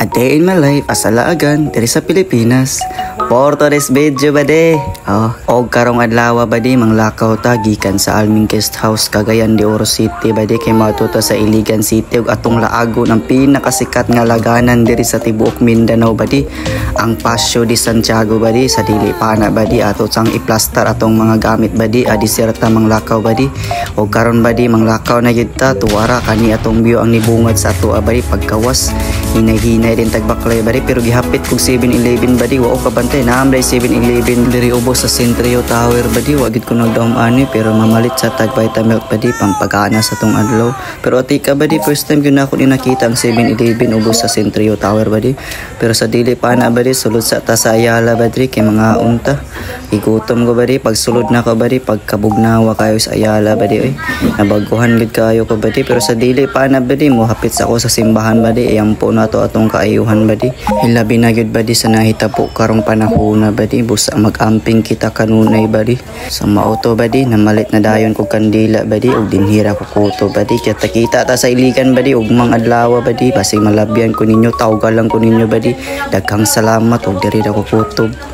A day in my life as alaagan diri sa Pilipinas. For today's video bade. Og karong adlaw bade manglakaw ta gikan sa Alming Guest House Cagayan de Oro City bade kay matuto sa Iligan City ug atong laago ng pinakasikat nga laganan diri sa tibuok Mindanao bade. Ang Paseo de Santiago bade sa dili pa na bade ato sang iplastar atong mga gamit bade adiserta manglakaw bade. Og karon bade manglakaw na gyud ta tuwara kani atong view ang nibungad sa ato bade pagkawas hinay-hinay din tagbaklay bari pero gihapit kog 7-Eleven badi wa ko kabantay na amday 7-Eleven diri ubos sa Centrio Tower badi wa gid ko nagdaom ani pero mamalit sa tag Vitamilk badi pampagana sa tong adlaw pero atika badi first time gyud ako ni nakita ang 7-Eleven ubos sa Centrio Tower badi pero sa dili pa na badi sulod sa ta sa Ayala badi kay mga unta igutom ko badi pag sulod na ko badi pagkabugnawa kayo sa Ayala badi oy nabaguhan gid kayo ko badi pero sa dili pa na badi mo hapit sa ako sa simbahan badi iyampo nato atong kaayuhan badi hilabi na gyud badi sa nahitabo karong panahon na badi busa mag-amping kita kanunay badi sa maoto badi namalit na dayon kog kandila badi ug dinhira ko kuto badi kaya takita ta sa Iligan badi ug mga adlaw badi basig malabyan ko ninyo tawgal lang ko ninyo badi daghang salamat ug diri na ko kutob.